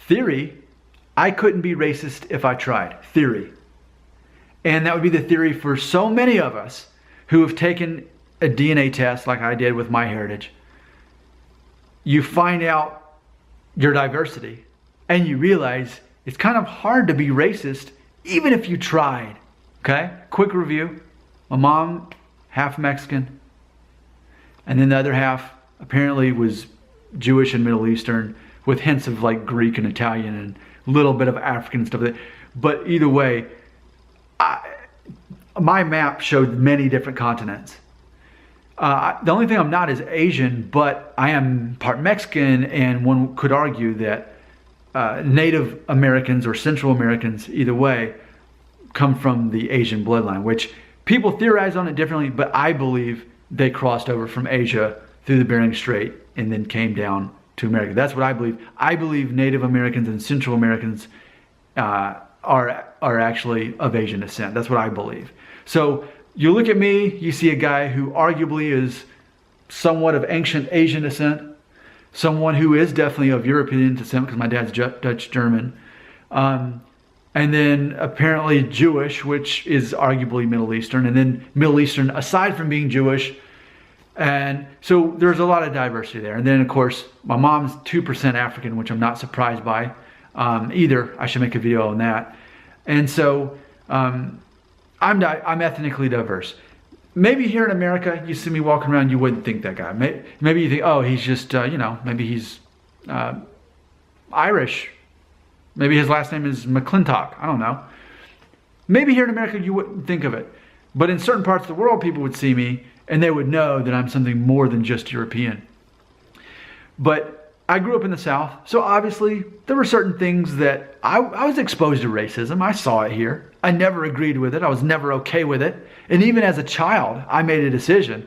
Theory, I couldn't be racist if I tried. Theory. And that would be the theory for so many of us who have taken a DNA test like I did with MyHeritage. You find out your diversity and you realize it's kind of hard to be racist even if you tried. Okay? Quick review. My mom, half Mexican. And then the other half apparently was Jewish and Middle Eastern with hints of like Greek and Italian and a little bit of African and stuff like that. But either way, my map showed many different continents. The only thing I'm not is Asian, but I am part Mexican, and one could argue that Native Americans or Central Americans, either way, come from the Asian bloodline, which people theorize on it differently, but I believe they crossed over from Asia through the Bering Strait and then came down to America. That's what I believe. I believe Native Americans and Central Americans are actually of Asian descent. That's what I believe. So you look at me, you see a guy who arguably is somewhat of ancient Asian descent, someone who is definitely of European descent because my dad's Dutch German, and then apparently Jewish, which is arguably Middle Eastern, and then Middle Eastern aside from being Jewish. And so there's a lot of diversity there. And then of course my mom's 2% African, which I'm not surprised by either. I should make a video on that. And so I'm ethnically diverse. Maybe here in America, you see me walking around, you wouldn't think that guy. Maybe you think, oh, he's just, maybe he's Irish. Maybe his last name is McClintock. I don't know. Maybe here in America, you wouldn't think of it. But in certain parts of the world, people would see me and they would know that I'm something more than just European. But I grew up in the South, so obviously there were certain things that I was exposed to racism. I saw it here. I never agreed with it. I was never okay with it. And even as a child, I made a decision.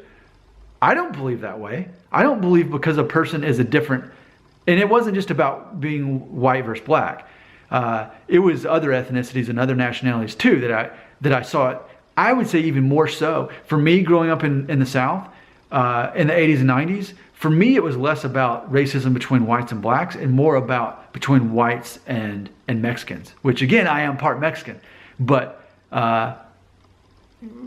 I don't believe that way. I don't believe because a person is a different, and it wasn't just about being white versus black. It was other ethnicities and other nationalities too that I saw it. I would say even more so. For me, growing up in the South in the 80s and 90s, for me, it was less about racism between whites and blacks and more about between whites and Mexicans, which again, I am part Mexican. But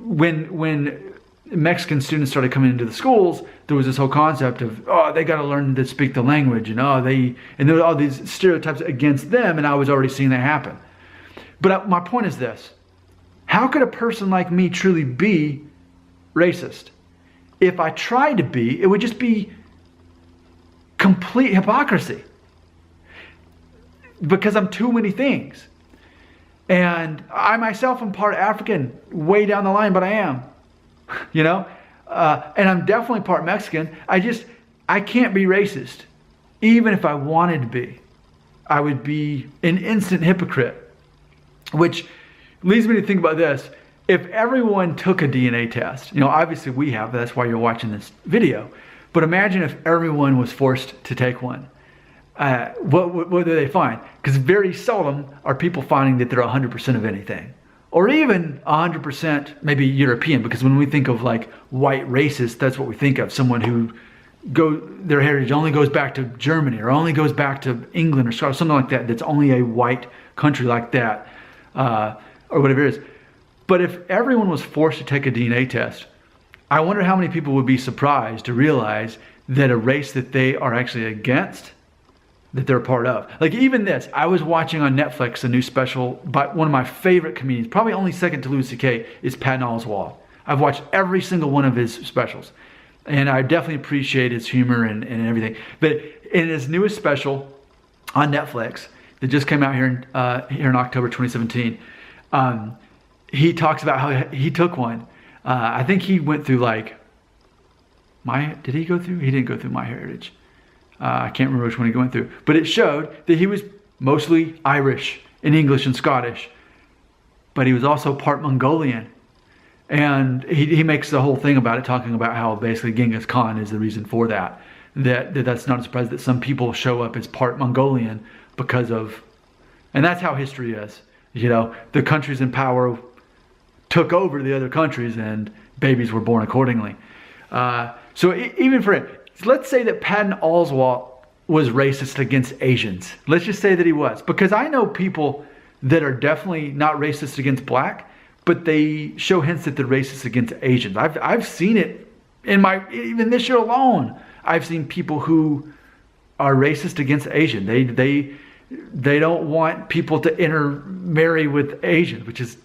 when Mexican students started coming into the schools, there was this whole concept of, oh, they got to learn to speak the language, and there were all these stereotypes against them, and I was already seeing that happen. But my point is this: how could a person like me truly be racist? If I tried to be, it would just be complete hypocrisy, because I'm too many things. And I myself am part African way down the line, but I am, and I'm definitely part Mexican. I can't be racist. Even if I wanted to be, I would be an instant hypocrite, which leads me to think about this. If everyone took a DNA test, obviously we have, that's why you're watching this video, but imagine if everyone was forced to take one. What do they find? Because very seldom are people finding that they're 100% of anything, or even 100% maybe European, because when we think of like white racist, that's what we think of, someone who their heritage only goes back to Germany or only goes back to England or Scotland, something like that, that's only a white country like that, or whatever it is. But if everyone was forced to take a DNA test, I wonder how many people would be surprised to realize that a race that they are actually against, that they're a part of. Like even this, I was watching on Netflix a new special by one of my favorite comedians, probably only second to Louis C.K., is Patton Oswalt. I've watched every single one of his specials, and I definitely appreciate his humor and everything. But in his newest special on Netflix that just came out here in October 2017, he talks about how he took one. I think he went through did he go through? He didn't go through MyHeritage. I can't remember which one he went through, but it showed that he was mostly Irish and English and Scottish, but he was also part Mongolian. And he makes the whole thing about it, talking about how basically Genghis Khan is the reason for that. That's not a surprise that some people show up as part Mongolian because of, and that's how history is. The countries in power took over the other countries and babies were born accordingly. So even for it, let's say that Patton Oswalt was racist against Asians. Let's just say that he was. Because I know people that are definitely not racist against black, but they show hints that they're racist against Asians. I've seen it even this year alone. I've seen people who are racist against Asian. They don't want people to intermarry with Asians, which is,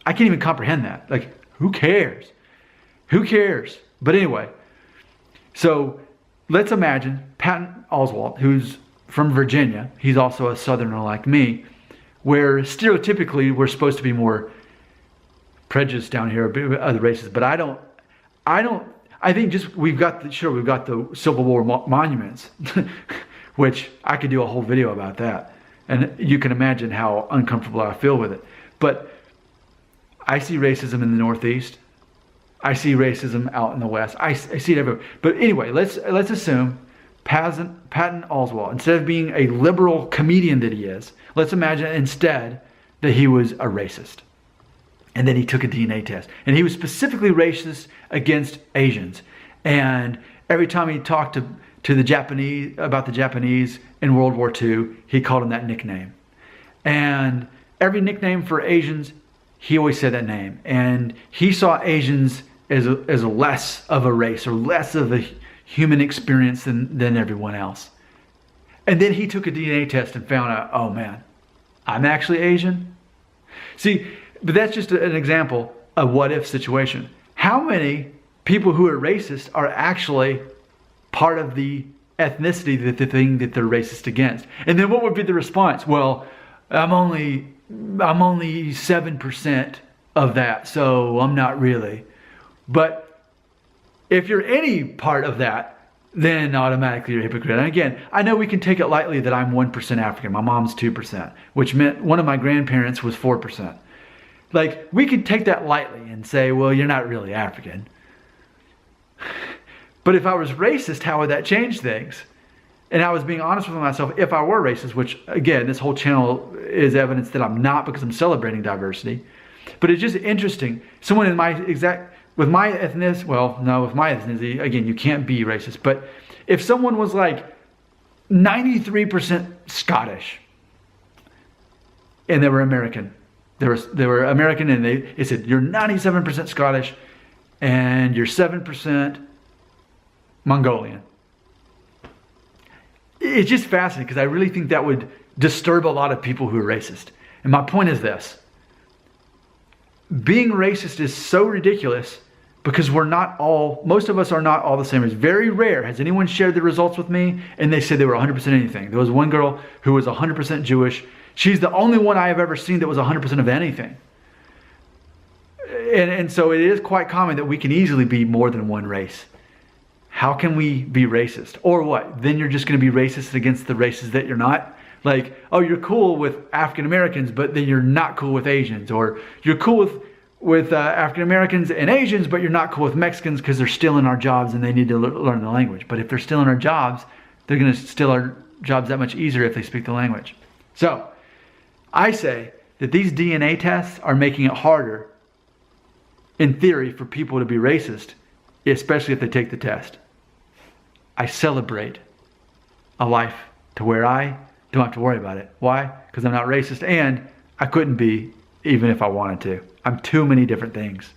I can't even comprehend that. Like, who cares? Who cares? But anyway, so let's imagine Patton Oswalt, who's from Virginia. He's also a Southerner like me, where stereotypically we're supposed to be more prejudiced down here about other races. But I think just we've got the Civil War monuments, which I could do a whole video about that. And you can imagine how uncomfortable I feel with it. But I see racism in the Northeast. I see racism out in the West. I see it everywhere. But anyway, let's assume Patton Oswalt, instead of being a liberal comedian that he is, let's imagine instead that he was a racist. And then he took a DNA test. And he was specifically racist against Asians. And every time he talked to the Japanese, about the Japanese in World War II, he called them that nickname. And every nickname for Asians, he always said that name. And he saw Asians as less of a race or less of a human experience than everyone else. And then he took a DNA test and found out, oh man, I'm actually Asian. See, but that's just an example of what if situation. How many people who are racist are actually part of the ethnicity, the thing that they're racist against? And then what would be the response? Well, I'm only 7% of that, so I'm not really. But if you're any part of that, then automatically you're a hypocrite. And again, I know we can take it lightly that I'm 1% African. My mom's 2%, which meant one of my grandparents was 4%. Like, we could take that lightly and say, well, you're not really African. But if I was racist, how would that change things? And I was being honest with myself, if I were racist, which again, this whole channel is evidence that I'm not, because I'm celebrating diversity. But it's just interesting. Someone with my ethnicity, again, you can't be racist. But if someone was like 93% Scottish and they were American, they were American, and they said, you're 97% Scottish and you're 7% Mongolian. It's just fascinating, because I really think that would disturb a lot of people who are racist. And my point is this. Being racist is so ridiculous because most of us are not all the same. It's very rare. Has anyone shared the results with me and they said they were 100% anything? There was one girl who was 100% Jewish. She's the only one I have ever seen that was 100% of anything. And so it is quite common that we can easily be more than one race. How can we be racist? Or what? Then you're just going to be racist against the races that you're not? Like, oh, you're cool with African Americans, but then you're not cool with Asians. Or you're cool with African Americans and Asians, but you're not cool with Mexicans because they're stealing our jobs and they need to learn the language. But if they're stealing our jobs, they're going to steal our jobs that much easier if they speak the language. So, I say that these DNA tests are making it harder, in theory, for people to be racist, especially if they take the test. I celebrate a life to where I don't have to worry about it. Why? Because I'm not racist, and I couldn't be even if I wanted to. I'm too many different things.